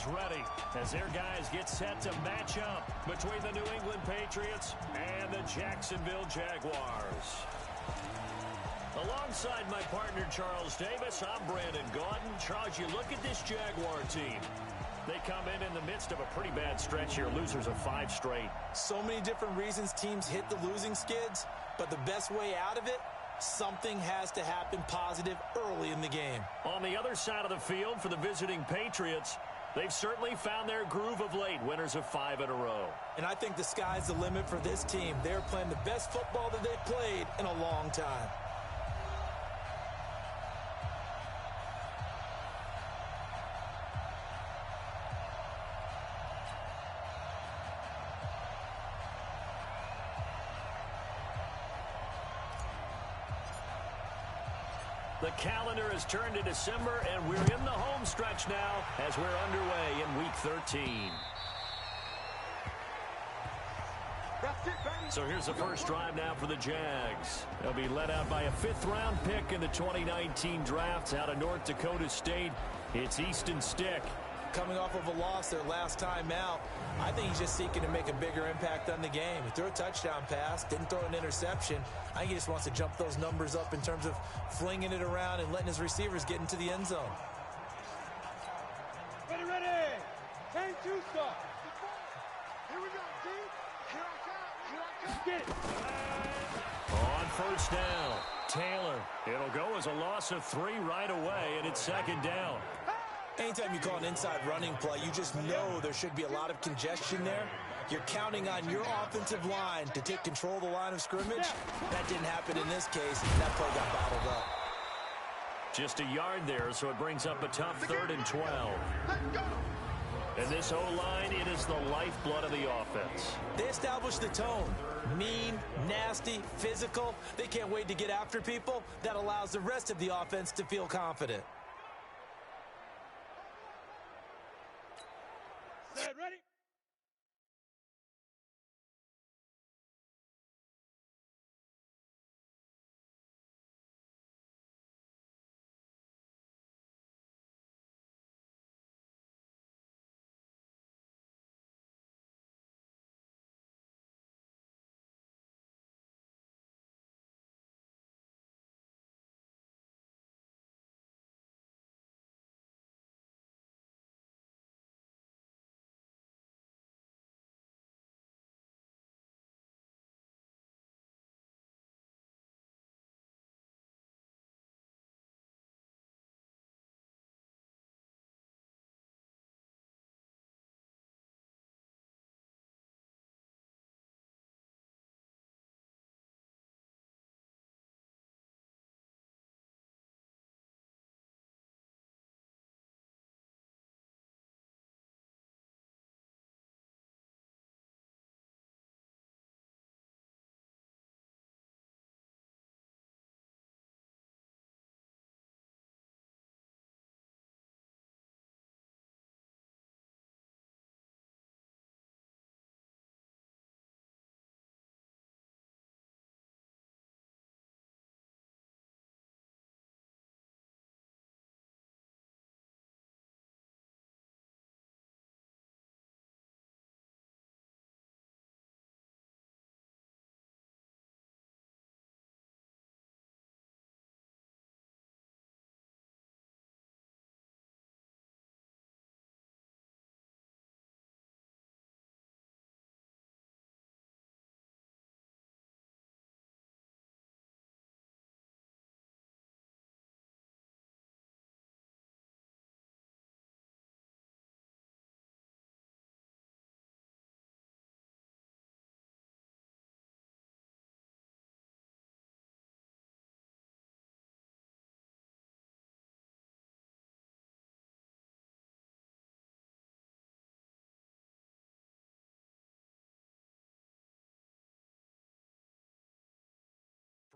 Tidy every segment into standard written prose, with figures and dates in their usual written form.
is ready as their guys get set to match up between the New England Patriots and the Jacksonville Jaguars. Alongside my partner, Charles Davis, I'm Brandon Gaudin. Charles, you look at this Jaguar team. They come in the midst of a pretty bad stretch here, losers of 5 straight. So many different reasons teams hit the losing skids, but the best way out of it, something has to happen positive early in the game. On the other side of the field for the visiting Patriots, they've certainly found their groove of late, winners of 5 in a row. And I think the sky's the limit for this team. They're playing the best football that they've played in a long time. The calendar has turned to December, and we're in the home stretch now as we're underway in Week 13. So here's the first drive now for the Jags. They'll be led out by a 5th-round pick in the 2019 draft out of North Dakota State. It's Easton Stick. Coming off of a loss their last time out, I think he's just seeking to make a bigger impact on the game. He threw a touchdown pass, didn't throw an interception. I think he just wants to jump those numbers up in terms of flinging it around and letting his receivers get into the end zone. Ready, ready. 10-2 stop. Here we go, team. Here I come. Get it. On first down, Taylor. It'll go as a loss of 3 right away, and it's 2nd down. Anytime you call an inside running play, you just know there should be a lot of congestion there. You're counting on your offensive line to take control of the line of scrimmage. That didn't happen in this case. That play got bottled up. Just a yard there, so it brings up a tough 3rd and 12. And this O-line, it is the lifeblood of the offense. They established the tone. Mean, nasty, physical. They can't wait to get after people. That allows the rest of the offense to feel confident. Set, ready?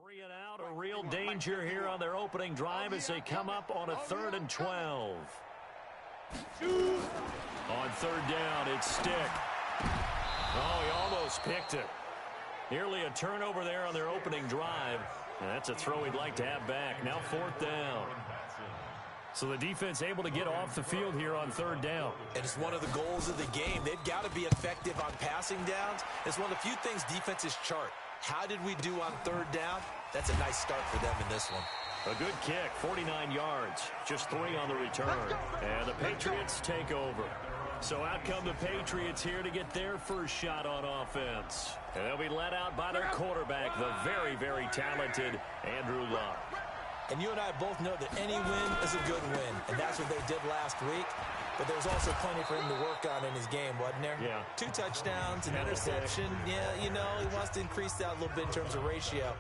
Three and out, a real danger here on their opening drive as they come up on a 3rd and 12. On 3rd down, it's Stick. Oh, he almost picked it. Nearly a turnover there on their opening drive. And that's a throw he'd like to have back. Now 4th down. So the defense able to get off the field here on third down. And it's one of the goals of the game. They've got to be effective on passing downs. It's one of the few things defenses chart. How did we do on third down? That's a nice start for them in this one. A good kick, 49 yards, just 3 on the return. And the Patriots take over. So out come the Patriots here to get their first shot on offense. And they'll be led out by their quarterback, the very, very talented Andrew Luck. And you and I both know that any win is a good win, and that's what they did last week. But there was also plenty for him to work on in his game, wasn't there? Yeah. 2 touchdowns, an interception. Yeah, you know, he wants to increase that a little bit in terms of ratio.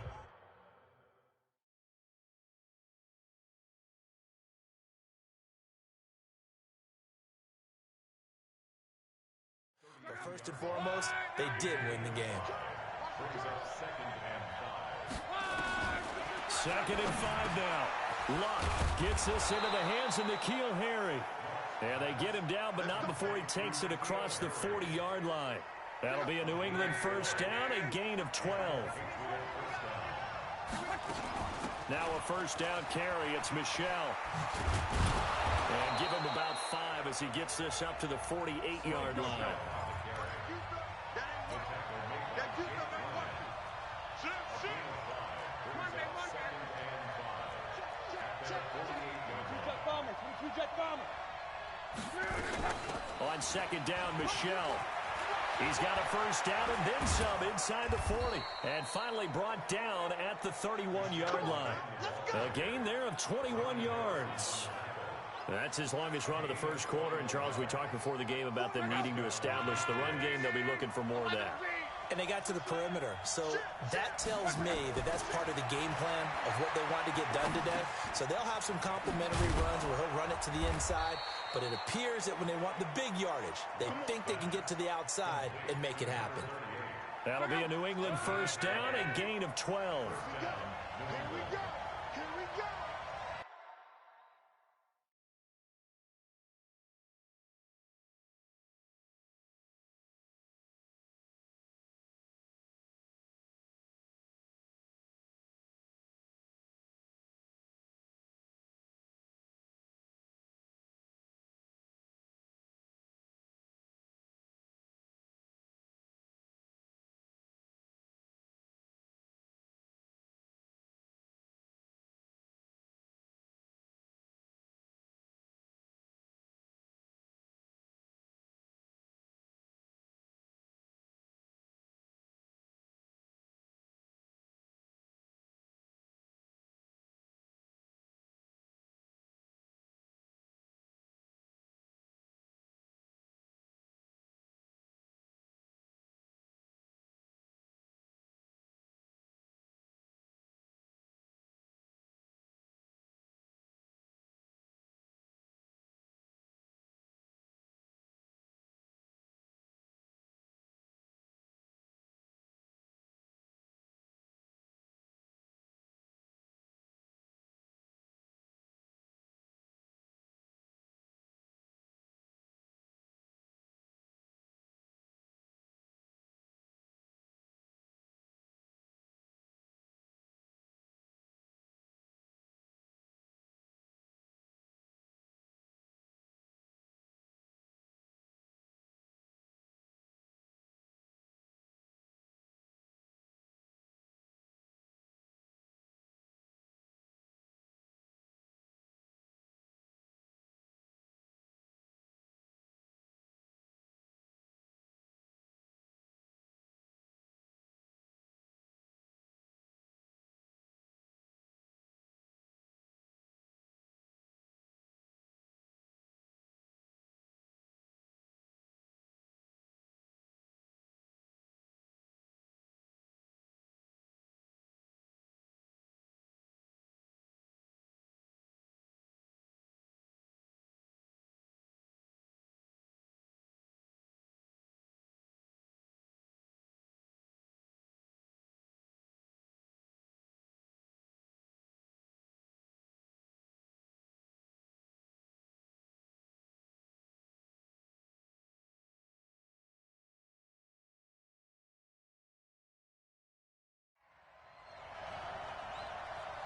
But first and foremost, they did win the game. Second and 5 now. Luck gets this into the hands of N'Keal Harry. And they get him down, but not before he takes it across the 40-yard line. That'll be a New England first down, a gain of 12. Now a first down carry. It's Michel. And give him about 5 as he gets this up to the 48-yard line. On second down, Michel. He's got a first down and then some inside the 40. And finally brought down at the 31-yard line. A gain there of 21 yards. That's his longest run of the first quarter. And, Charles, we talked before the game about them needing to establish the run game. They'll be looking for more of that. And they got to the perimeter. So that tells me that that's part of the game plan of what they want to get done today. So they'll have some complimentary runs where he'll run it to the inside. But it appears that when they want the big yardage, they think they can get to the outside and make it happen. That'll be a New England first down, a gain of 12. Here we go. Here we go.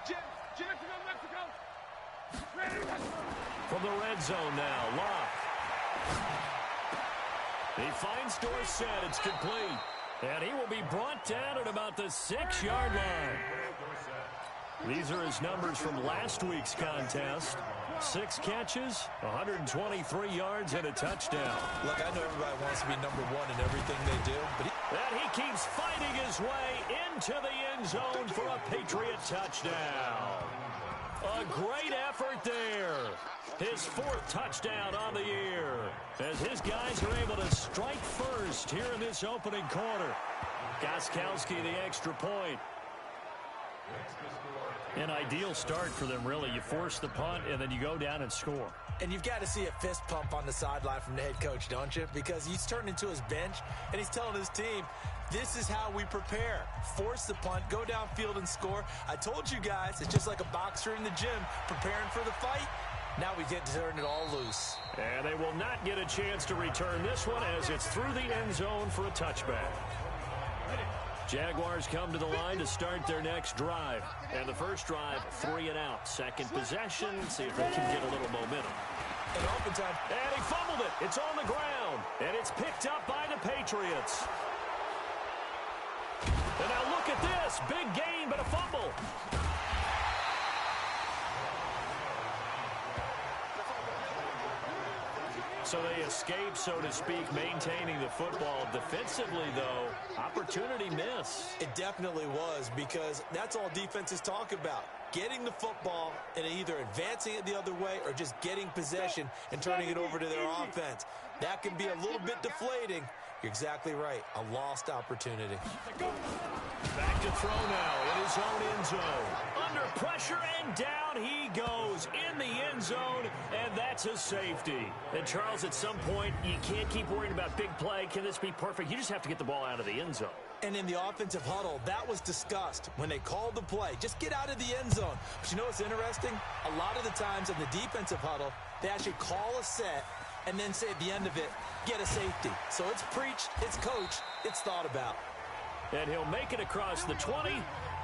Jim, Mexico, Mexico. From the red zone now, Locke. He finds Dorsett. It's complete. And he will be brought down at about the 6-yard line. These are his numbers from last week's contest. 6 catches, 123 yards, and a touchdown. Look, I know everybody wants to be number one in everything they do, but and he keeps fighting his way into the end zone for a Patriot touchdown. A great effort there. His 4th touchdown on the year, as his guys are able to strike first here in this opening quarter. Gostkowski, the extra point. An ideal start for them, really. You force the punt, and then you go down and score. And you've got to see a fist pump on the sideline from the head coach, don't you? Because he's turned into his bench, and he's telling his team, this is how we prepare. Force the punt, go downfield and score. I told you guys, it's just like a boxer in the gym preparing for the fight. Now we get to turn it all loose. And they will not get a chance to return this one as it's through the end zone for a touchback. Jaguars come to the line to start their next drive. And the first drive, 3 and out. Second possession, see if they can get a little momentum. And oftentimes, and he fumbled it. It's on the ground. And it's picked up by the Patriots. And now look at this. Big gain, but a fumble. So they escape, so to speak, maintaining the football. Defensively, though, opportunity miss. It definitely was, because that's all defenses talk about. Getting the football and either advancing it the other way or just getting possession and turning it over to their offense. That can be a little bit deflating. You're exactly right. A lost opportunity. Back to throw now in his own end zone. Under pressure, and down he goes in the end zone, and that's a safety. And, Charles, at some point, you can't keep worrying about big play. Can this be perfect? You just have to get the ball out of the end zone. And in the offensive huddle, that was discussed when they called the play. Just get out of the end zone. But you know what's interesting? A lot of the times in the defensive huddle, they actually call a set and then say at the end of it, get a safety. So it's preached, it's coached, it's thought about. And he'll make it across the 20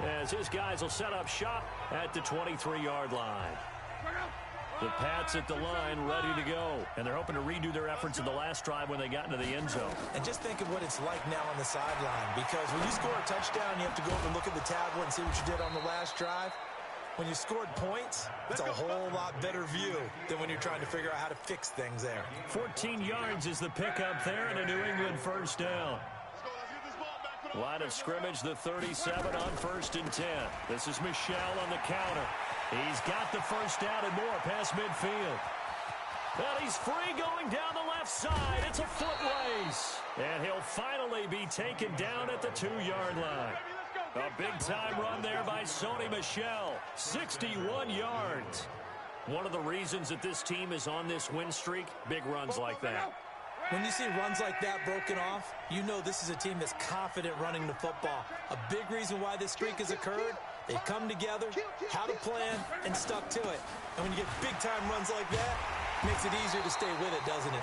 as his guys will set up shop at the 23-yard line. The Pats at the line ready to go. And they're hoping to redo their efforts in the last drive when they got into the end zone. And just think of what it's like now on the sideline. Because when you score a touchdown, you have to go over and look at the tablet and see what you did on the last drive. When you scored points, it's a whole lot better view than when you're trying to figure out how to fix things there. 14 yards is the pickup there, and a New England first down. Line of scrimmage, the 37 on 1st and 10. This is Michel on the counter. He's got the first down and more past midfield. And he's free going down the left side. It's a foot race. And he'll finally be taken down at the 2-yard line. A big-time run there by Sony Michel. 61 yards. One of the reasons that this team is on this win streak, big runs like that. When you see runs like that broken off, you know this is a team that's confident running the football. A big reason why this streak has occurred, they've come together, had a plan, and stuck to it. And when you get big-time runs like that, it makes it easier to stay with it, doesn't it?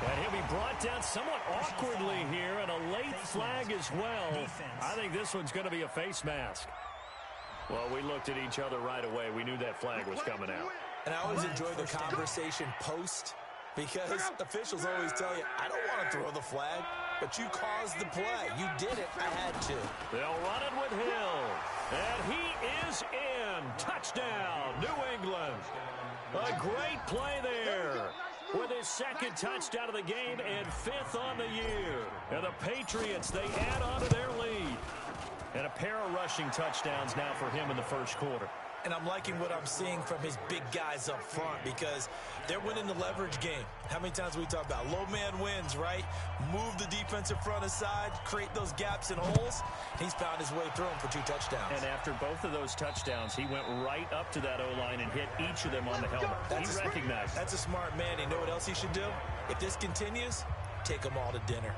And he'll be brought down somewhat awkwardly here, and a late flag as well. I think this one's going to be a face mask. Well, we looked at each other right away. We knew that flag was coming out. And I always enjoy the conversation post, because officials always tell you, I don't want to throw the flag, but you caused the play. You did it. I had to. They'll run it with Hill. And he is in. Touchdown, New England. A great play there. With his second touchdown of the game and 5th on the year. And the Patriots, they add on to their lead. And a pair of rushing touchdowns now for him in the first quarter. And I'm liking what I'm seeing from his big guys up front, because they're winning the leverage game. How many times we talk about low man wins, right? Move the defensive front aside, create those gaps and holes. He's found his way through them for 2 touchdowns. And after both of those touchdowns, he went right up to that O-line and hit each of them on the helmet. He recognized. That's a smart man. You know what else he should do? If this continues, take them all to dinner.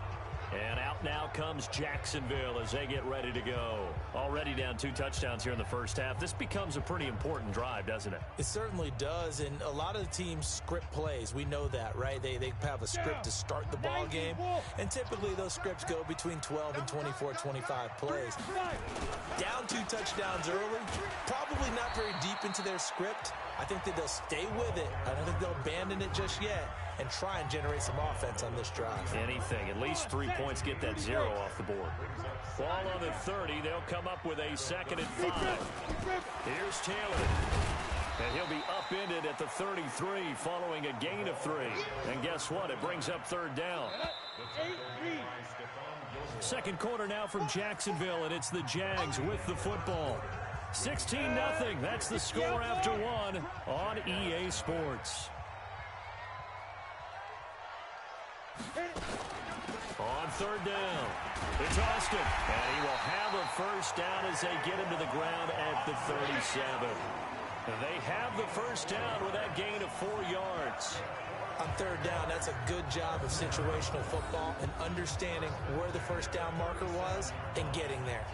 And out now comes Jacksonville as they get ready to go. Already down 2 touchdowns here in the first half. This becomes a pretty important drive, doesn't it? It certainly does, and a lot of the teams script plays. We know that, right? They have a script to start the ball game, and typically those scripts go between 12 and 24, 25 plays. Down 2 touchdowns early, probably not very deep into their script. I think that they'll stay with it. I don't think they'll abandon it just yet and try and generate some offense on this drive. Anything. At least 3 points, get that 0 off the board. Ball on the 30. They'll come up with a 2nd and 5. Here's Taylor. And he'll be upended at the 33 following a gain of 3. And guess what? It brings up 3rd down. Second quarter now from Jacksonville, and it's the Jags with the football. 16-0. That's the score after 1 on EA Sports. On 3rd down, it's Austin. And he will have a first down as they get him to the ground at the 37. They have the first down with that gain of 4 yards. On 3rd down, that's a good job of situational football and understanding where the first down marker was and getting there.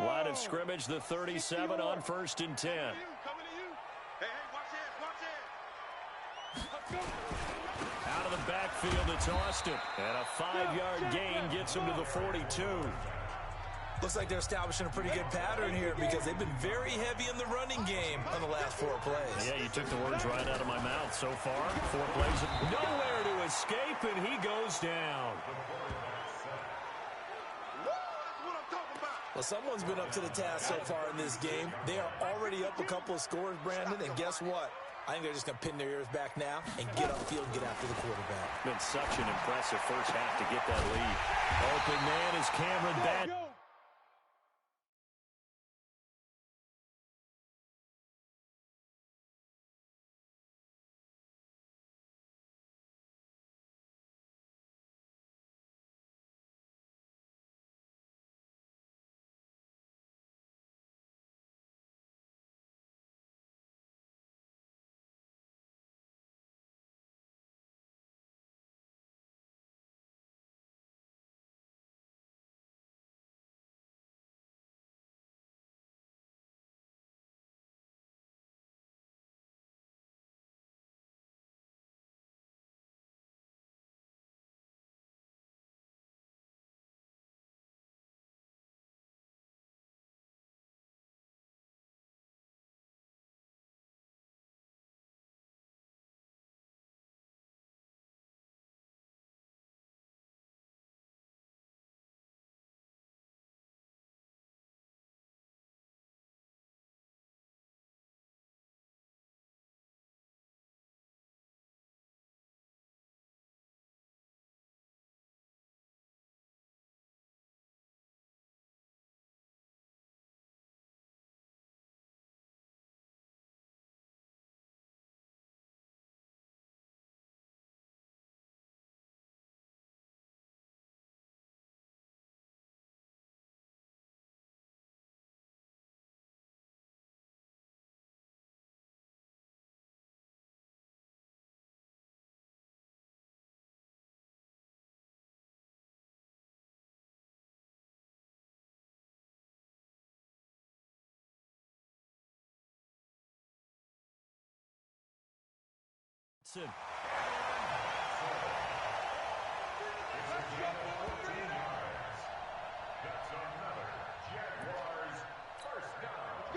Line of scrimmage, the 37 on 1st and 10. Out of the backfield, it's Austin. And a 5-yard gain gets him to the 42. Looks like they're establishing a pretty good pattern here because they've been very heavy in the running game on the last 4 plays. Yeah, you took the words right out of my mouth so far. 4 plays, nowhere to escape, and he goes down. Well, someone's been up to the task so far in this game. They are already up a couple of scores, Brandon, and guess what? I think they're just going to pin their ears back now and get upfield and get after the quarterback. Been such an impressive first half to get that lead. Open man is Cameron Bad.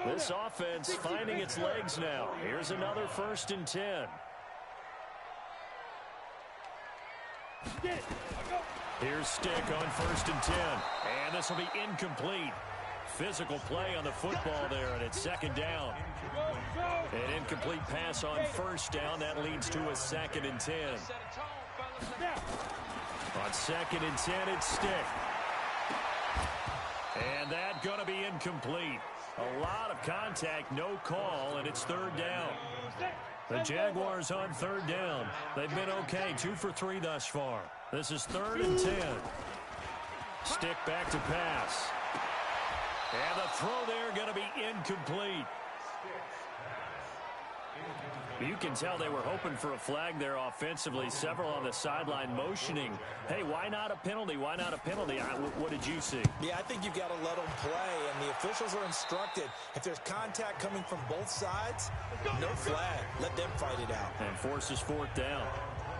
This offense finding its legs now. Here's another 1st and 10. Here's Stick on 1st and 10. And this will be incomplete. Physical play on the football there, and it's 2nd down. An incomplete pass on 1st down. That leads to a 2nd and 10. On 2nd and 10, it's Stick. And that going to be incomplete. A lot of contact, no call, and it's 3rd down. The Jaguars on 3rd down. They've been okay, 2 for 3 thus far. This is 3rd and 10. Stick back to pass. And the throw there going to be incomplete. You can tell they were hoping for a flag there offensively. Several on the sideline motioning, hey, why not a penalty? Why not a penalty? What did you see? Yeah, I think you've got to let them play, and the officials are instructed. If there's contact coming from both sides, no flag. Let them fight it out. And forces fourth down.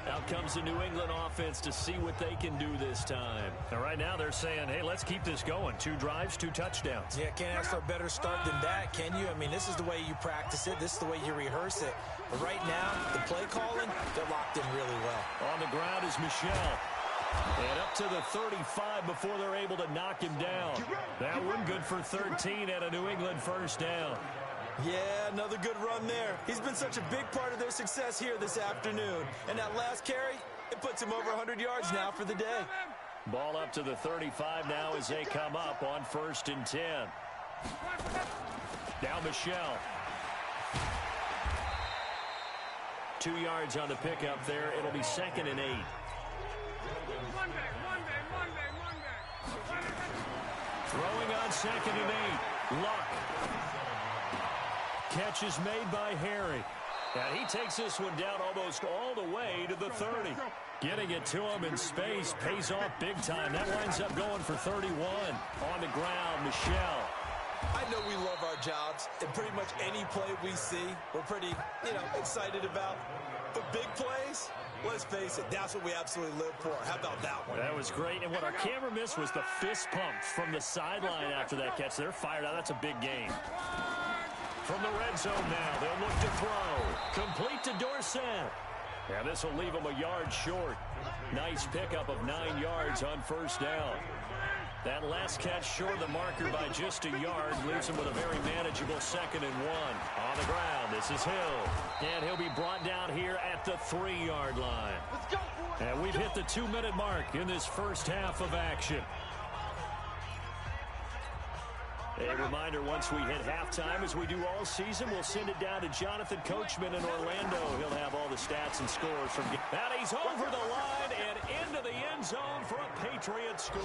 Out comes the New England offense to see what they can do this time. And right now they're saying, hey, let's keep this going. 2 drives, 2 touchdowns. Yeah, can't ask for a better start than that, can you? I mean, this is the way you practice it. This is the way you rehearse it. But right now, the play calling, they're locked in really well. On the ground is Michel. And up to the 35 before they're able to knock him down. That one good for 13 and a New England first down. Yeah, another good run there. He's been such a big part of their success here this afternoon. And that last carry, it puts him over 100 yards now for the day. Ball up to the 35 now as they come up on 1st and 10. Now Michel. 2 yards on the pickup there. It'll be 2nd and 8. Monday. Throwing on 2nd and 8. Luck. Catch is made by Harry. And he takes this one down almost all the way to the 30. Getting it to him in space pays off big time. That winds up going for 31. On the ground, Michel. I know we love our jobs, and pretty much any play we see, we're pretty, excited about. But big plays, let's face it, that's what we absolutely live for. How about that one? That was great. And what our camera missed was the fist pump from the sideline after that catch. They're fired out. That's a big game. From the red zone now, they'll look to throw. Complete to Dorsett. And this will leave him a yard short. Nice pickup of 9 yards on first down. That last catch short of the marker by just a yard leaves him with a very manageable 2nd and 1. On the ground, this is Hill. And he'll be brought down here at the 3-yard line. And we've hit the 2-minute mark in this first half of action. A reminder, once we hit halftime, as we do all season, we'll send it down to Jonathan Coachman in Orlando. He'll have all the stats and scores from... And he's over the line and into the end zone for a Patriot score.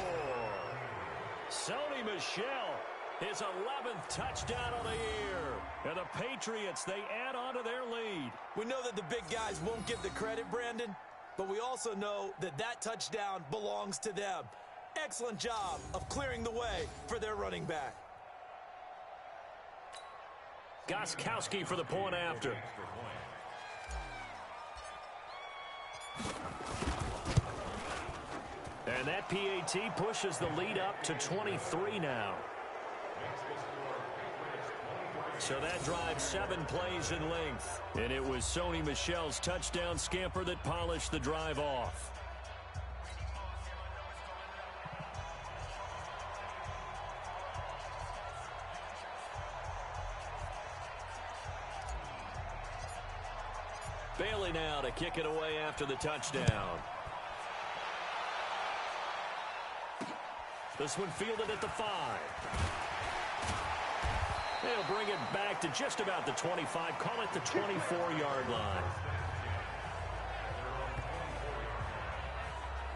Sony Michel, his 11th touchdown of the year. And the Patriots, they add on to their lead. We know that the big guys won't get the credit, Brandon, but we also know that that touchdown belongs to them. Excellent job of clearing the way for their running back. Gostkowski for the point after. And that PAT pushes the lead up to 23 now. So that drives 7 plays in length. And it was Sony Michel's touchdown scamper that polished the drive off. Bailey now to kick it away after the touchdown. This one fielded at the 5. They'll bring it back to just about the 25. Call it the 24-yard line.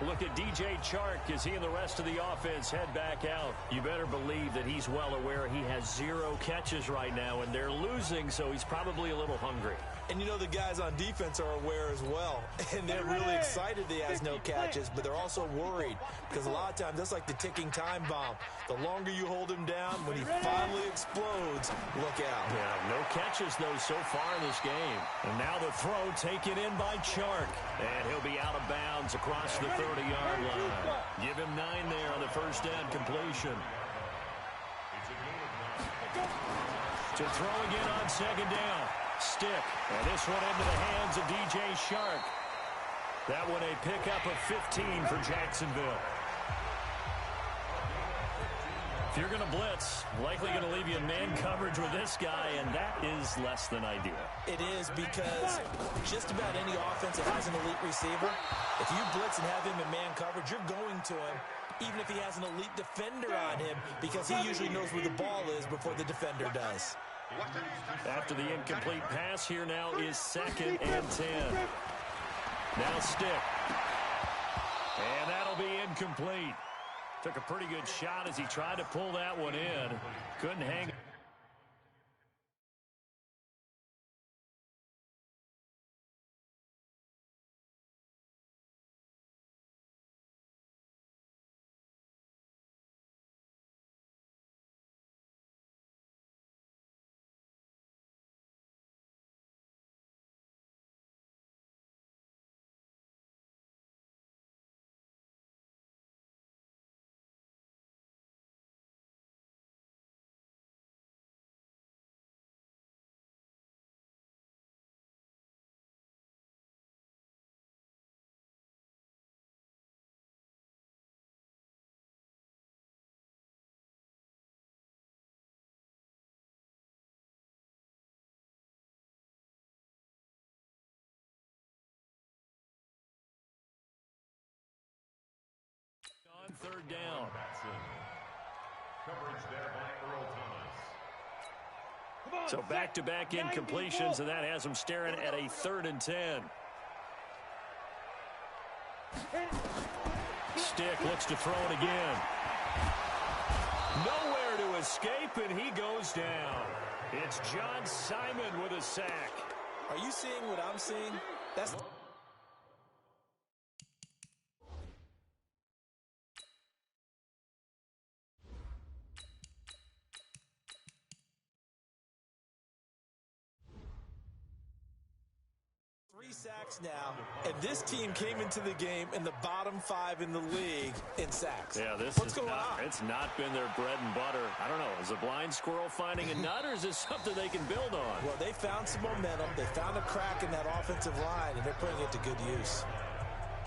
Look at DJ Chark as he and the rest of the offense head back out. You better believe that he's well aware he has 0 catches right now, and they're losing, so he's probably a little hungry. And you know the guys on defense are aware as well. And they're really excited he has no catches, but they're also worried because a lot of times that's like the ticking time bomb. The longer you hold him down, when he finally explodes, look out. Yeah, no catches, though, so far in this game. And now the throw taken in by Chark. And he'll be out of bounds across the 30-yard line. Give him 9 there on the first down completion. To throw again on 2nd down. Stick. And this one into the hands of DJ Chark. That one a pickup of 15 for Jacksonville. If you're going to blitz, likely going to leave you in man coverage with this guy, and that is less than ideal. It is, because just about any offense that has an elite receiver, if you blitz and have him in man coverage, you're going to him, even if he has an elite defender on him, because he usually knows where the ball is before the defender does. After the incomplete pass, here now is 2nd and 10. Now Stick. And that'll be incomplete. Took a pretty good shot as he tried to pull that one in. Couldn't hang. On third down. Coverage there by Earl Thomas. So back-to-back incompletions, and that has them staring at a 3rd and 10. Stick looks to throw it again. Nowhere to escape, and he goes down. It's John Simon with a sack. Are you seeing what I'm seeing? That's... sacks now, and this team came into the game in the bottom 5 in the league in sacks. Yeah, what's going on? It's not been their bread and butter. I don't know. Is a blind squirrel finding a nut, or is this something they can build on? Well, they found some momentum. They found a crack in that offensive line, and they're putting it to good use.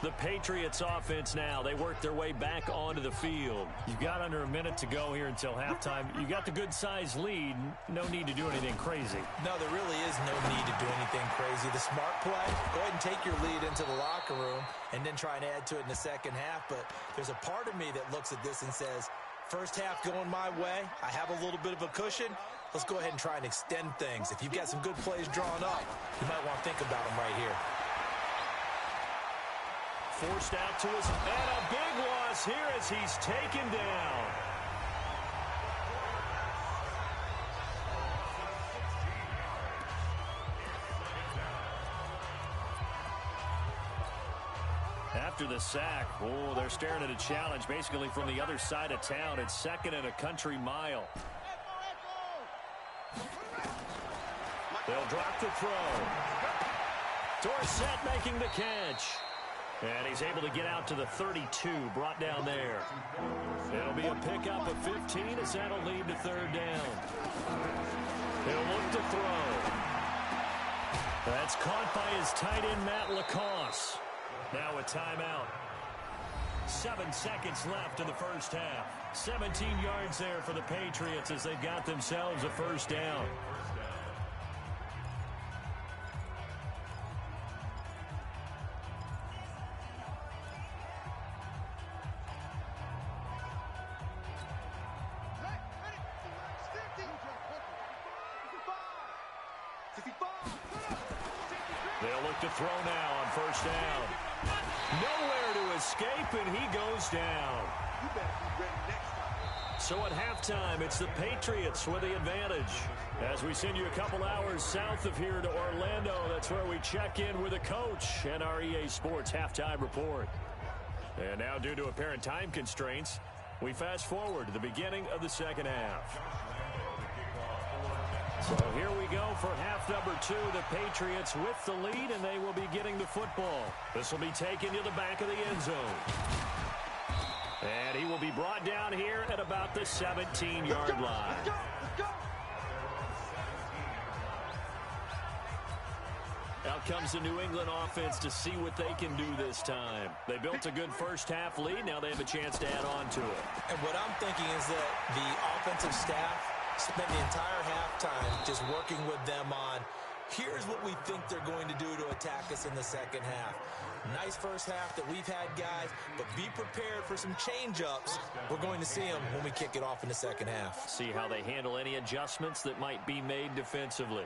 The Patriots offense now. They work their way back onto the field. You've got under a minute to go here until halftime. You got the good-sized lead. No need to do anything crazy. No, there really is no need to do anything crazy. The smart play, go ahead and take your lead into the locker room and then try and add to it in the second half. But there's a part of me that looks at this and says, first half going my way, I have a little bit of a cushion. Let's go ahead and try and extend things. If you've got some good plays drawn up, you might want to think about them right here. Forced out to his, and a big loss here as he's taken down. After the sack, oh, they're staring at a challenge basically from the other side of town. It's 2nd and a country mile. They'll drop the throw. Dorsett making the catch. And he's able to get out to the 32, brought down there. It'll be a pickup of 15 as that'll lead to 3rd down. He'll look to throw. That's caught by his tight end, Matt Lacoste. Now a timeout. 7 seconds left in the first half. 17 yards there for the Patriots as they've got themselves a 1st down. They'll look to throw now on 1st down. Nowhere to escape, and he goes down. You better be ready next time. So at halftime, it's the Patriots with the advantage. As we send you a couple hours south of here to Orlando, that's where we check in with the coach and our EA Sports halftime report. And now, due to apparent time constraints, we fast forward to the beginning of the second half. So here we go for half number 2. The Patriots with the lead, and they will be getting the football. This will be taken to the back of the end zone. And he will be brought down here at about the 17-yard line. Let's go. Out comes the New England offense to see what they can do this time. They built a good first half lead. Now they have a chance to add on to it. And what I'm thinking is that the offensive staff spent the entire halftime just working with them on, here's what we think they're going to do to attack us in the second half. Nice first half that we've had, guys, but be prepared for some change-ups. We're going to see them when we kick it off in the second half. See how they handle any adjustments that might be made defensively.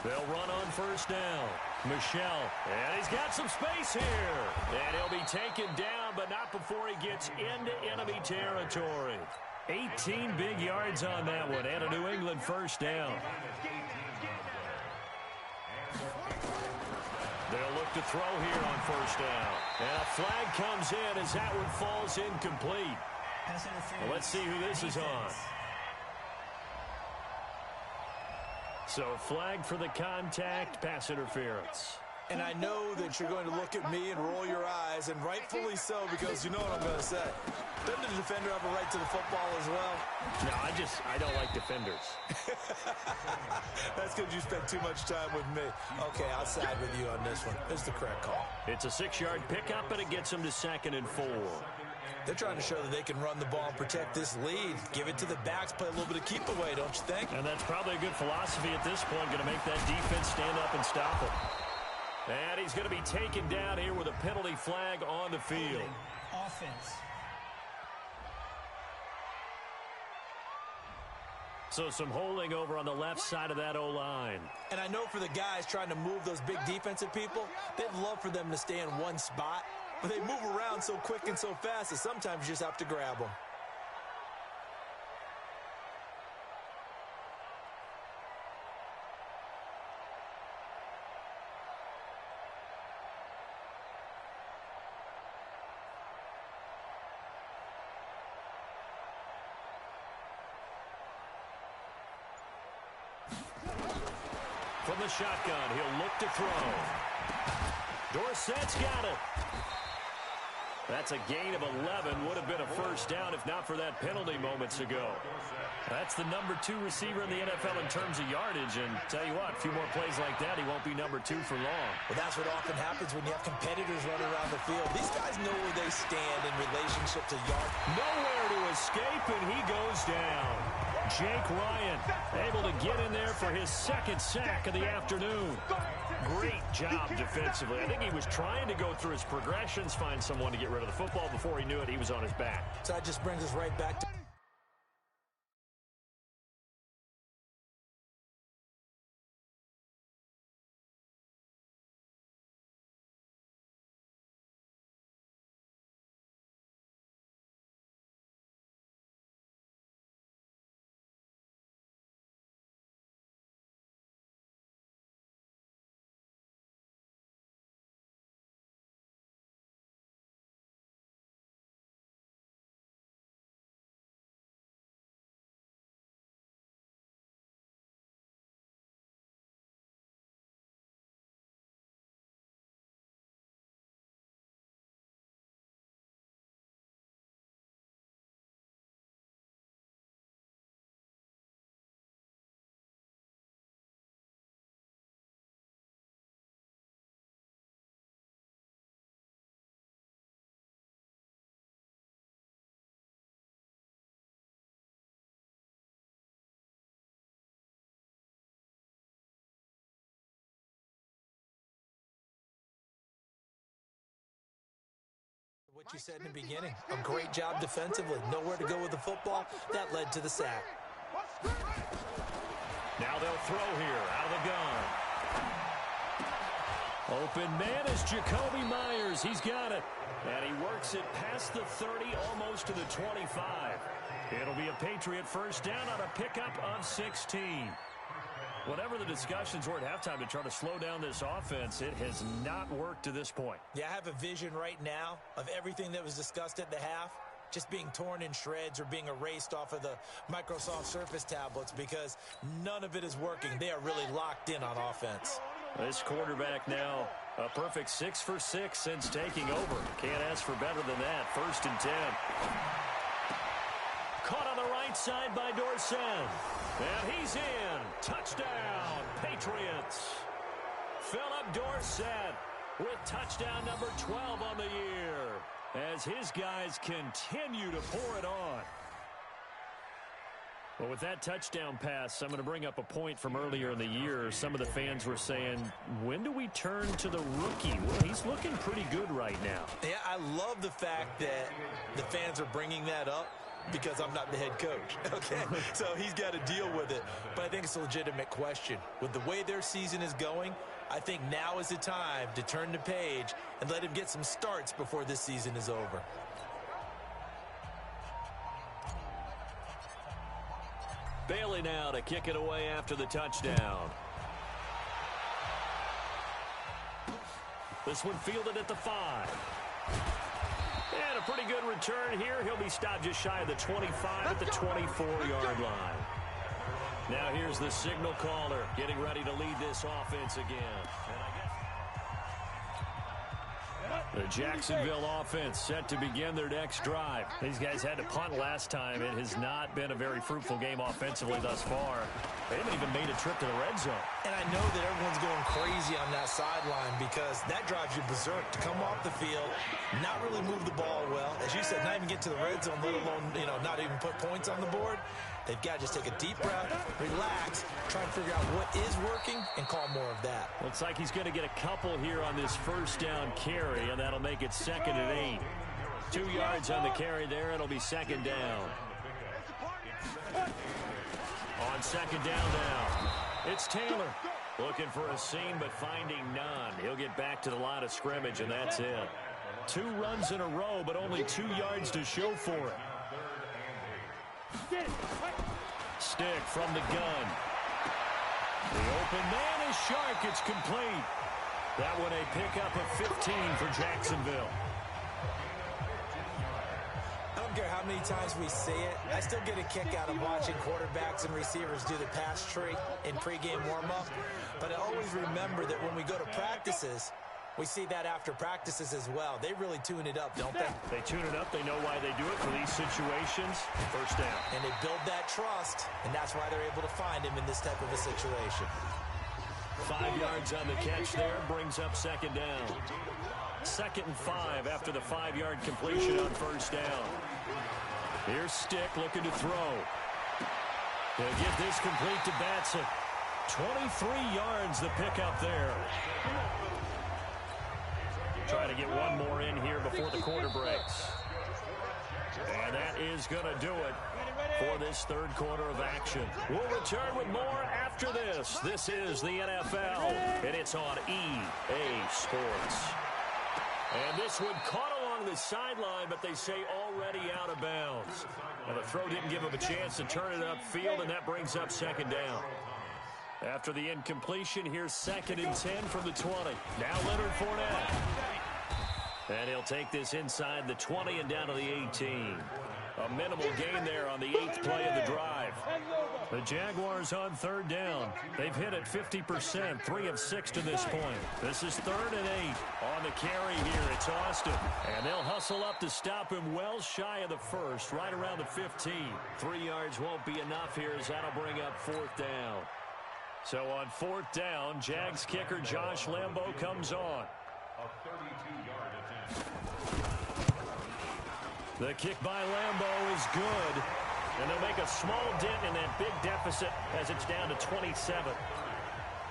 They'll run on first down. Michelle, and he's got some space here. And he'll be taken down, but not before he gets into enemy territory. 18 big yards on that one, and a New England first down. They'll look to throw here on first down. And a flag comes in as that one falls incomplete. Well, let's see who this is on. So flag for the contact, pass interference. And I know that you're going to look at me and roll your eyes, and rightfully so, because you know what I'm going to say. Doesn't the defender have a right to the football as well? No, I don't like defenders. That's because you spent too much time with me. Okay, I'll side with you on this one. It's the correct call. It's a 6-yard pickup, and it gets them to 2nd and 4. They're trying to show that they can run the ball and protect this lead. Give it to the backs, play a little bit of keep away, don't you think? And that's probably a good philosophy at this point, going to make that defense stand up and stop it. And he's going to be taken down here with a penalty flag on the field. Offense. So some holding over on the left side of that O-line. And I know for the guys trying to move those big defensive people, they'd love for them to stay in one spot. But they move around so quick and so fast that sometimes you just have to grab them. From the shotgun, he'll look to throw. Dorsett's got it. That's a gain of 11. Would have been a first down if not for that penalty moments ago. That's the number 2 receiver in the NFL in terms of yardage. And tell you what, a few more plays like that, he won't be number 2 for long. Well, that's what often happens when you have competitors running around the field. These guys know where they stand in relationship to yards. Nowhere to escape, and he goes down. Jake Ryan able to get in there for his 2nd sack of the afternoon. Great job defensively. I think he was trying to go through his progressions, find someone to get rid of the football. Before he knew it, he was on his back. So that just brings us right back to... What you said in the beginning, a great job defensively. Nowhere to go with the football. That led to the sack. Now they'll throw here out of the gun. Open man is Jacoby Myers. He's got it. And he works it past the 30, almost to the 25. It'll be a Patriot first down on a pickup of 16. Whatever the discussions were at halftime to try to slow down this offense, it has not worked to this point. Yeah, I have a vision right now of everything that was discussed at the half just being torn in shreds or being erased off of the Microsoft Surface tablets because none of it is working. They are really locked in on offense. This quarterback now a perfect 6 for 6 since taking over. Can't ask for better than that. 1st and 10. Caught on the right side by Dorsett. And he's in. Touchdown, Patriots. Philip Dorsett with touchdown number 12 on the year as his guys continue to pour it on. Well, with that touchdown pass, I'm going to bring up a point from earlier in the year. Some of the fans were saying, when do we turn to the rookie? Well, he's looking pretty good right now. Yeah, I love the fact that the fans are bringing that up because I'm not the head coach. Okay, so he's got to deal with it. But I think it's a legitimate question. With the way their season is going, I think now is the time to turn the page and let him get some starts before this season is over. Bailey now to kick it away after the touchdown. This one fielded at the 5. And a pretty good return here. He'll be stopped just shy of the 25 at the 24-yard line. Now here's the signal caller getting ready to lead this offense again. The Jacksonville offense set to begin their next drive. These guys had to punt last time. It has not been a very fruitful game offensively thus far. They haven't even made a trip to the red zone. And I know that everyone's going crazy on that sideline because that drives you berserk to come off the field, not really move the ball well. As you said, not even get to the red zone, let alone, not even put points on the board. They've got to just take a deep breath, relax, try and figure out what is working, and call more of that. Looks like he's going to get a couple here on this first down carry, and that'll make it 2nd and 8. 2 yards on the carry there. It'll be 2nd down. On 2nd down now, it's Taylor. Looking for a seam, but finding none. He'll get back to the line of scrimmage, and that's it. 2 runs in a row, but only 2 yards to show for it. Stick from the gun. The open man is sharp. It's complete. That one a pickup of 15 for Jacksonville. I don't care how many times we see it. I still get a kick out of watching quarterbacks and receivers do the pass tree in pregame warm-up. But I always remember that when we go to practices, we see that after practices as well. They really tune it up, don't they? They tune it up. They know why they do it for these situations. First down. And they build that trust, and that's why they're able to find him in this type of a situation. 5 yards on the catch there. Brings up 2nd down. 2nd and 5 after the 5-yard completion on first down. Here's Stick looking to throw. He'll get this complete to Batson. 23 yards the pickup there. Try to get one more in here before the quarter breaks. And that is going to do it for this 3rd quarter of action. We'll return with more after this. This is the NFL, and it's on EA Sports. And this one caught along the sideline, but they say already out of bounds. And the throw didn't give him a chance to turn it upfield, and that brings up 2nd down. After the incompletion, here's 2nd and 10 from the 20. Now Leonard Fournette. And he'll take this inside the 20 and down to the 18. A minimal gain there on the 8th play of the drive. The Jaguars on 3rd down. They've hit it 50%, 3 of 6 to this point. This is 3rd and 8. On the carry here, it's Austin. And they'll hustle up to stop him well shy of the 1st, right around the 15. 3 yards won't be enough here as that'll bring up 4th down. So on 4th down, Jags kicker Josh Lambo comes on. The kick by Lambo is good. And they'll make a small dent in that big deficit as it's down to 27.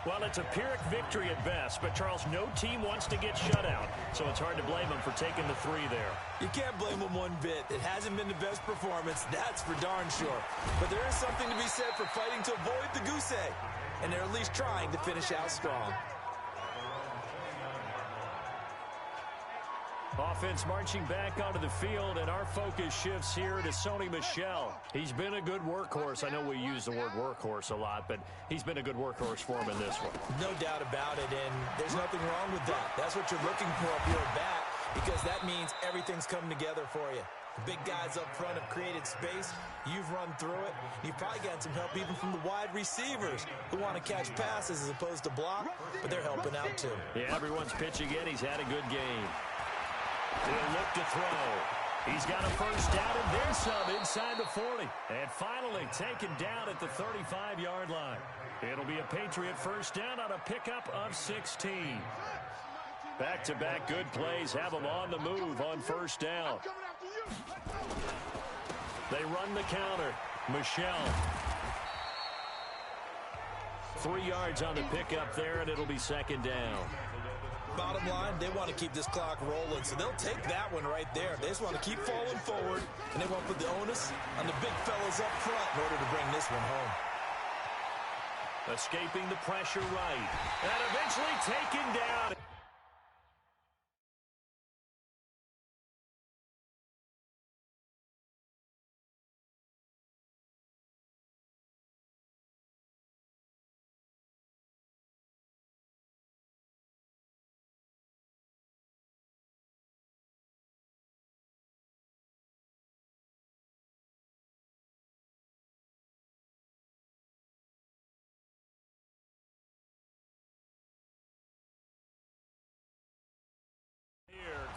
Well, it's a Pyrrhic victory at best, but Charles, no team wants to get shut out, so it's hard to blame them for taking the 3 there. You can't blame them one bit. It hasn't been the best performance, that's for darn sure. But there is something to be said for fighting to avoid the goose egg, and they're at least trying to finish out strong. Offense marching back onto the field, and our focus shifts here to Sony Michel. He's been a good workhorse. I know we use the word workhorse a lot, but he's been a good workhorse for him in this one. No doubt about it, and there's nothing wrong with that. That's what you're looking for if you're a back, because that means everything's come together for you. The big guys up front have created space. You've run through it. You've probably gotten some help even from the wide receivers who want to catch passes as opposed to block, but they're helping out too. Yeah, everyone's pitching in. He's had a good game. He'll look to throw. He's got a first down and then some inside the 40. And finally taken down at the 35-yard line. It'll be a Patriot first down on a pickup of 16. Back-to-back good plays have them on the move on first down. They run the counter. Michel. 3 yards on the pickup there, and it'll be 2nd down. Bottom line, they want to keep this clock rolling, so they'll take that one right there. They just want to keep falling forward, and they want to put the onus on the big fellas up front in order to bring this one home. Escaping the pressure right, and eventually taken down.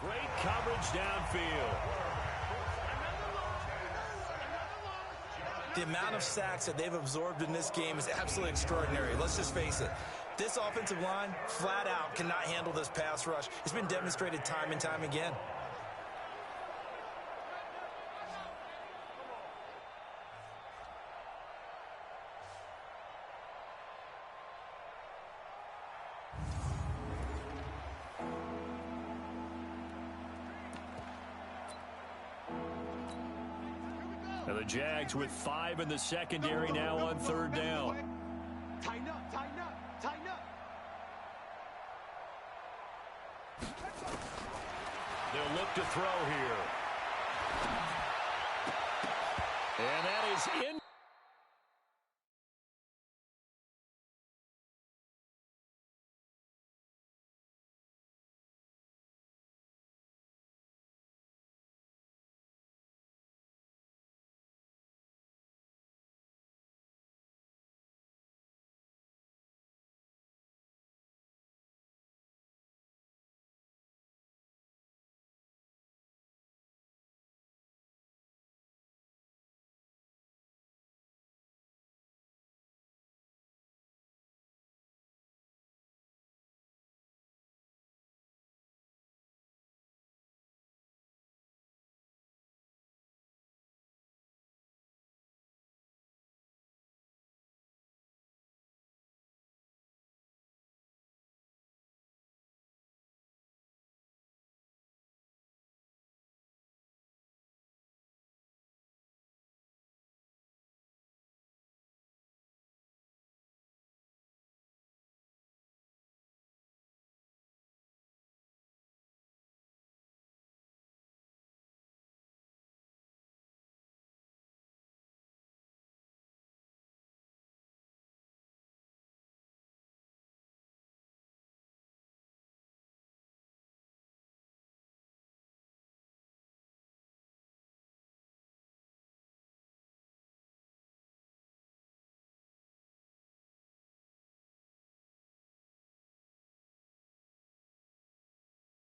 Great coverage downfield. The amount of sacks that they've absorbed in this game is absolutely extraordinary. Let's just face it. This offensive line, flat out, cannot handle this pass rush. It's been demonstrated time and time again. And the Jags with 5 in the secondary now on third down. Tighten up, tighten up, tighten up. They'll look to throw here. And that is in.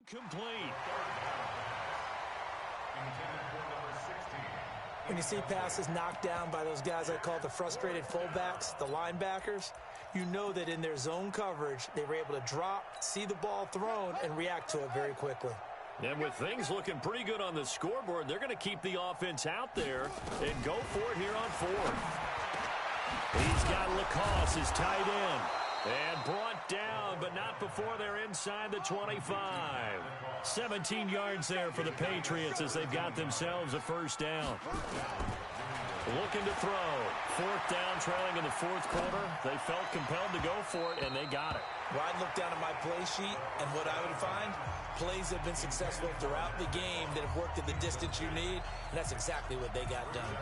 Complete. When you see passes knocked down by those guys I call the frustrated fullbacks, the linebackers, you know that in their zone coverage, they were able to drop, see the ball thrown, and react to it very quickly. And with things looking pretty good on the scoreboard, they're going to keep the offense out there and go for it here on fourth. He's got Lacoste, his tight end. And brought down, but not before they're inside the 25. 17 yards there for the Patriots as they've got themselves a first down. Looking to throw. Fourth down, trailing in the fourth quarter. They felt compelled to go for it, and they got it. Well, I'd look down at my play sheet, and what I would find, plays have been successful throughout the game that have worked at the distance you need, and that's exactly what they got done.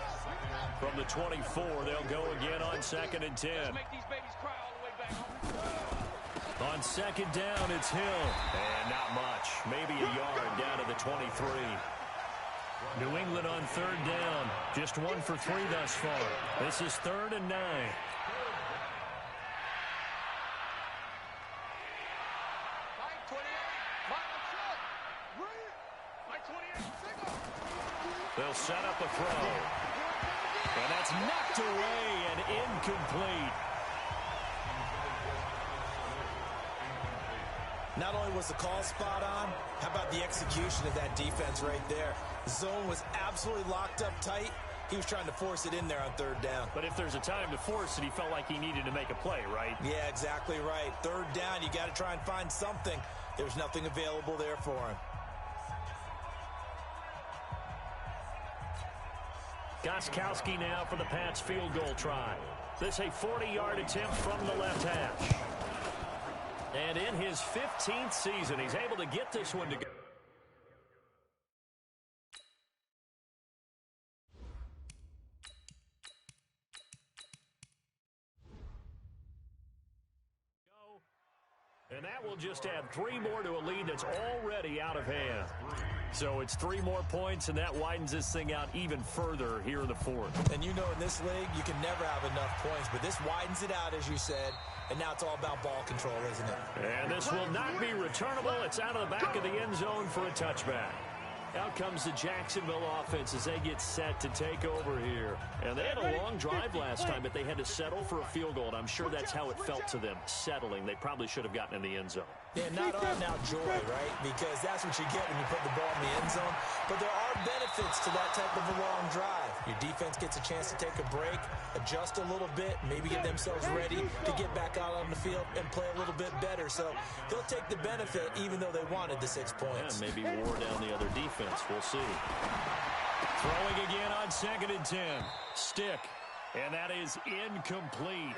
From the 24, they'll go again on 2nd and 10. On second down, it's Hill. And not much. Maybe a yard down to the 23. New England on third down. Just 1 for 3 thus far. This is 3rd and 9. They'll set up a throw. And that's knocked away and incomplete. Not only was the call spot on, how about the execution of that defense right there? The zone was absolutely locked up tight. He was trying to force it in there on third down. But if there's a time to force it, he felt like he needed to make a play, right? Yeah, exactly right. Third down, you got to try and find something. There's nothing available there for him. Gostkowski now for the Pats field goal try. This a 40-yard attempt from the left hash. And in his 15th season, he's able to get this one to go. And that will just add 3 more to a lead that's already out of hand. So it's 3 more points, and that widens this thing out even further here in the fourth. And you know in this league, you can never have enough points, but this widens it out, as you said, and now it's all about ball control, isn't it? And this will not be returnable. It's out of the back of the end zone for a touchback. Out comes the Jacksonville offense as they get set to take over here. And they had a long drive last time, but they had to settle for a field goal, and I'm sure that's how it felt to them, settling. They probably should have gotten in the end zone. Yeah, not all now joy, right? Because that's what you get when you put the ball in the end zone. But there are benefits to that type of a long drive. Your defense gets a chance to take a break, adjust a little bit, maybe get themselves ready to get back out on the field and play a little bit better. So they'll take the benefit even though they wanted the 6 points. Yeah, maybe wore down the other defense. We'll see. Throwing again on 2nd and 10. Stick. And that is incomplete.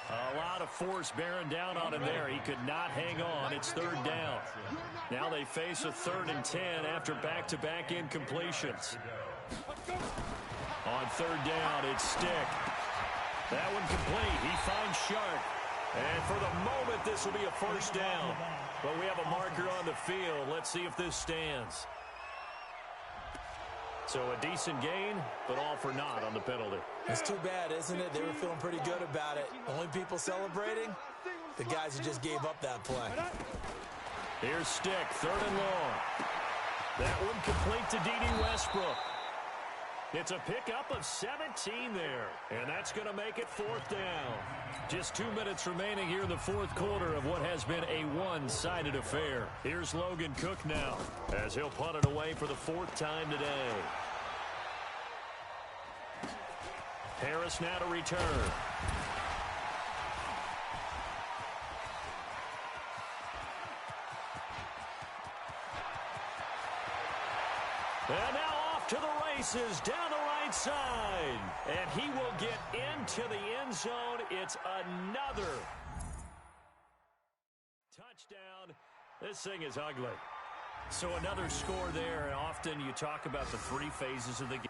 A lot of force bearing down on him there. He could not hang on. It's 3rd down. Now they face a 3rd and 10 after back-to-back incompletions. On 3rd down, it's Stick. That one complete. He finds Sharp. And for the moment, this will be a 1st down. But we have a marker on the field. Let's see if this stands. So a decent gain, but all for naught on the penalty. It's too bad, isn't it? They were feeling pretty good about it. Only people celebrating, the guys who just gave up that play. Here's Stick, 3rd and long. That one complete to D.D. Westbrook. It's a pickup of 17 there, and that's going to make it 4th down. Just 2 minutes remaining here in the 4th quarter of what has been a one-sided affair. Here's Logan Cook now, as he'll punt it away for the 4th time today. Harris now to return. And now off to the races down the right side. And he will get into the end zone. It's another touchdown. This thing is ugly. So another score there. And often you talk about the 3 phases of the game.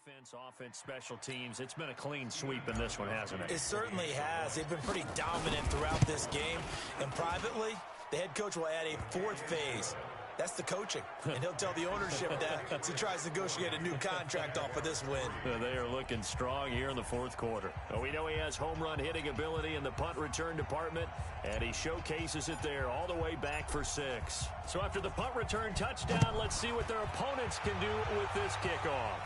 Defense, offense, special teams. It's been a clean sweep in this one, hasn't it? It certainly has. They've been pretty dominant throughout this game. And privately, the head coach will add a 4th phase. That's the coaching. And he'll tell the ownership that as he tries to negotiate a new contract off of this win. They are looking strong here in the 4th quarter. We know he has home run hitting ability in the punt return department, and he showcases it there all the way back for 6. So after the punt return touchdown, let's see what their opponents can do with this kickoff.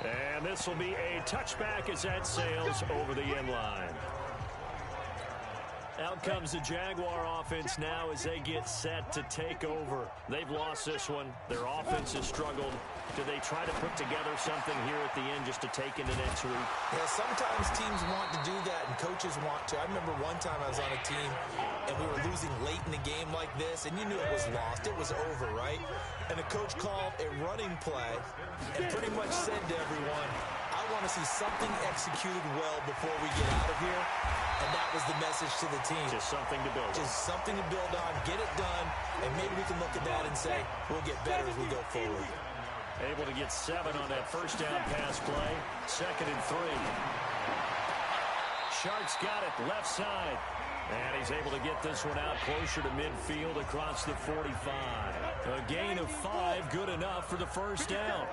And this will be a touchback as that sails over the end line. Out comes the Jaguar offense now as they get set to take over. They've lost this one. Their offense has struggled. Do they try to put together something here at the end just to take into next week? Yeah, sometimes teams want to do that and coaches want to. I remember one time I was on a team and we were losing late in the game like this, and you knew it was lost. It was over, right? And the coach called a running play and pretty much said to everyone, I want to see something executed well before we get out of here. And that was the message to the team. Just something to build on. Just something to build on, get it done, and maybe we can look at that and say, we'll get better as we go forward. Able to get 7 on that 1st down pass play. 2nd and 3. Sharks got it left side. And he's able to get this one out closer to midfield across the 45. A gain of 5, good enough for the first down.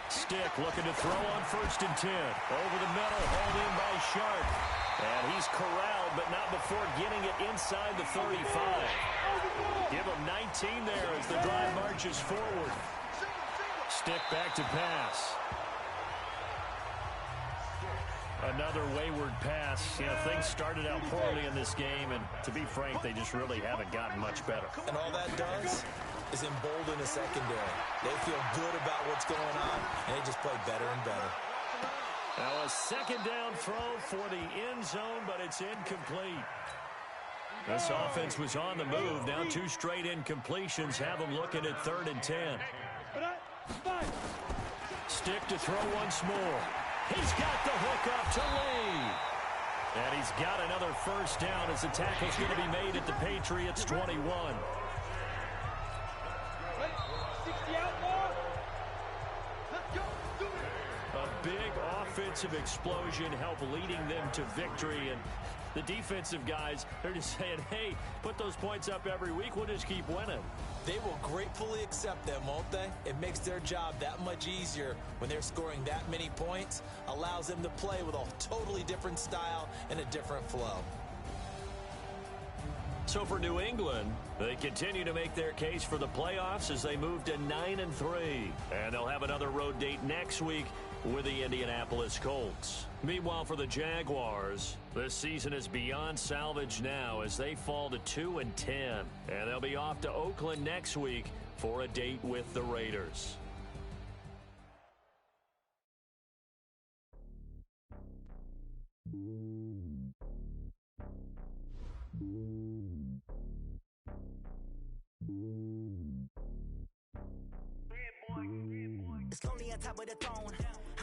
Stick looking to throw on 1st and 10. Over the middle, hauled in by Sharp. And he's corralled, but not before getting it inside the 35. Give him 19 there as the drive marches forward. Stick back to pass. Another wayward pass. You know, things started out poorly in this game, and to be frank, they just really haven't gotten much better. And all that does is embolden the secondary. They feel good about what's going on, and they just play better and better. Now a 2nd down throw for the end zone, but it's incomplete. This offense was on the move. Now 2 straight incompletions have them looking at 3rd and 10. Stick to throw once more. He's got the hook up to Lee. And he's got another first down as the tackle's going to be made at the Patriots' 21. A big offensive explosion helped leading them to victory. And the defensive guys, they're just saying, hey, put those points up every week. We'll just keep winning. They will gratefully accept them, won't they? It makes their job that much easier when they're scoring that many points. Allows them to play with a totally different style and a different flow. So for New England, they continue to make their case for the playoffs as they move to 9-3. And they'll have another road date next week with the Indianapolis Colts. Meanwhile, for the Jaguars, this season is beyond salvage now as they fall to 2-10. And they'll be off to Oakland next week for a date with the Raiders. It's lonely on top of the throne.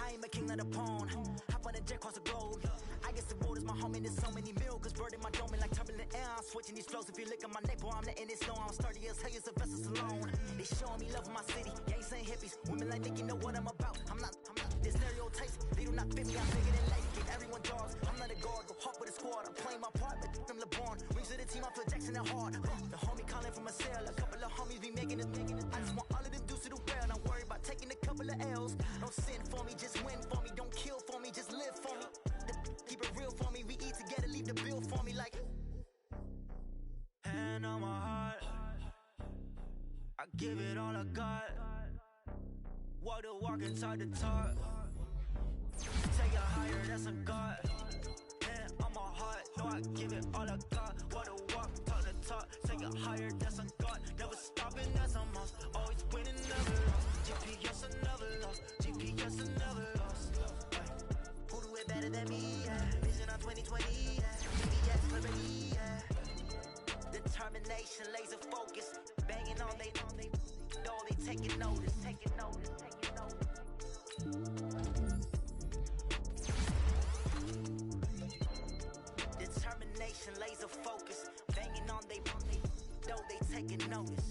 I am a king of the pawn. Hop on a jet across the globe. I guess the world is my home and there's so many milkers burning my dome like turbulent air. I'm switching these flows. If you look at my neck, boy, I'm letting it slow. I'm sturdy as hell, as a vessel alone. They showing me love in my city. Gangs and hippies. Women like Nicky know what I'm about. I'm not. There's stereotypes. They do not fit me. I'm bigger than life. Give everyone dogs. I'm not a guard. Go hard with a squad. I'm playing my part, but them LeBron. Rings to the team. I feel Jackson and hard. The homie calling from a cell. A couple of homies be making it. I just want all of them dudes to do well. Don't worry about taking a couple of L's. Don't sin for me, just win for me. Don't kill for me, just live for me. Keep it real for me. We eat together, leave the bill for me like. Hand on my heart, I give it all I got. Walk the walk inside the talk. Take it higher, that's a God. Hand on my heart, no, I give it all I got. Walk the walk, talk the talk. Take it higher, that's a God. Never stopping, that's a must. Always winning, never lost. GPS, I never lost. GPS, I never lost. Who do it better than me? Yeah. Vision on 2020. Yeah. GPS, clarity. Yeah. Determination, laser focus. Banging on they door, they taking notice. Taking notice. Taking notice. Determination, laser focus. Banging on they door, they taking notice.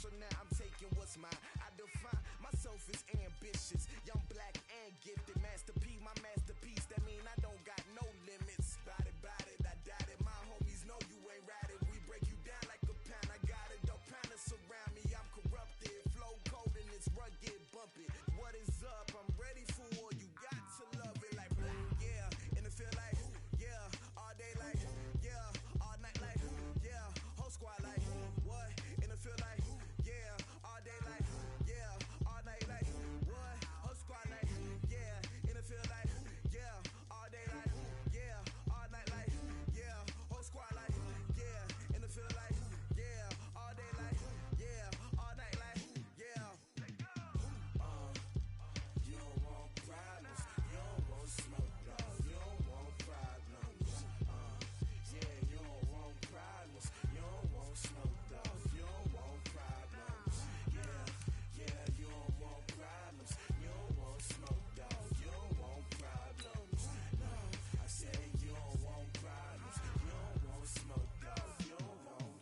so now I'm taking what's mine. I define myself as ambitious, young, black, and gifted. Master P, my masterpiece. That mean I don't got no limits. Bout it, I doubt it. My homies know you ain't ratted. We break you down like a pound. I got it, don't pound to surround me. I'm corrupted, flow cold and it's rugged, bumpy. What is up? I'm ready for war. You got to love it like yeah. And it feel like yeah, all day like yeah, all night like yeah, whole squad like what? And it feel like yeah, all day like yeah, all night like what? Whole squad like yeah, and it feel like yeah, all day like yeah, all night like yeah, whole squad like yeah, and it feel like yeah, all day like yeah, all night like yeah. You don't want problems, you don't want smoke, dog. You don't want problems. Yeah, you don't want problems, you don't want smoke, dog. You don't want problems. Yeah, you don't want problems, you don't want smoke, dog. You don't want problems. No, I said you don't want problems, you don't want smoke, dog. You don't want.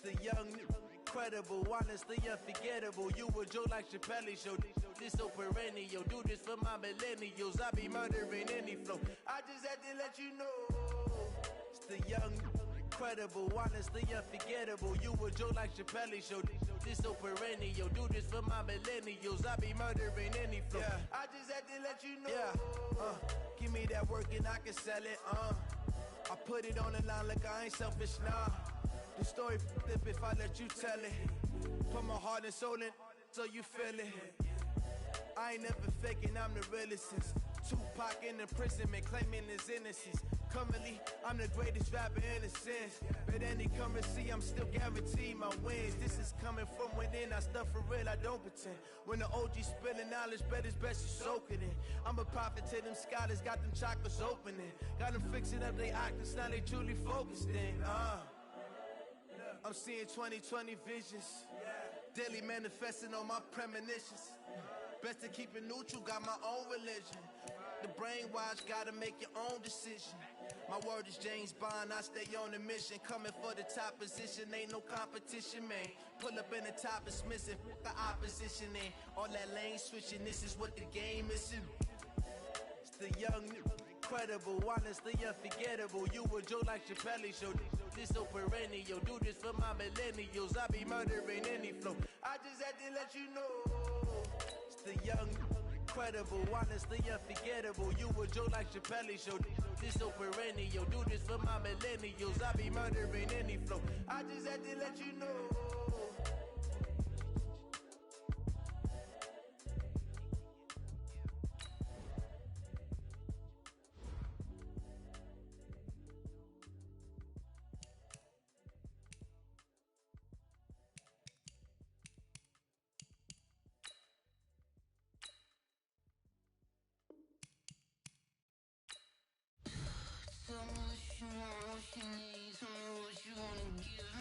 The young, incredible, honestly unforgettable. You a joke like Chappelle show. This so perennial. Do this for my millennials. I be murdering any flow. I just had to let you know. It's the young, incredible, honestly unforgettable. You a joke like Chappelle show. This so perennial. Do this for my millennials. I be murdering any flow. Yeah. I just had to let you know. Yeah. Give me that work and I can sell it. I put it on the line like I ain't selfish, nah. The story flip if I let you tell it. Put my heart and soul in so you feel it. I ain't never faking, I'm the realest since Tupac in imprisonment, claiming his innocence. Currently, I'm the greatest rapper in a sense. But any currency, I'm still guaranteed my wins. This is coming from within, I stuff for real, I don't pretend. When the OG spilling knowledge, bet it's best you soak it in. I'm a prophet to them scholars, got them chakras opening. Got them fixing up they octaves, now they truly focused in. I'm seeing 2020 visions, daily manifesting on my premonitions. Best to keep it neutral, got my own religion. The brainwash, gotta make your own decision. My word is James Bond, I stay on a mission. Coming for the top position, ain't no competition, man. Pull up in the top, it's missing, the opposition in. All that lane switching, this is what the game is. It's the young, incredible, honestly unforgettable. You a joke like Chappelle show. This so perennial. Do this for my millennials. I be murdering any flow. I just had to let you know. It's the young, incredible, honestly unforgettable. You a joke like Chappelle show. This so perennial. Do this for my millennials. I be murdering any flow. I just had to let you know. Tell me what you want, what you need. Tell me what you wanna give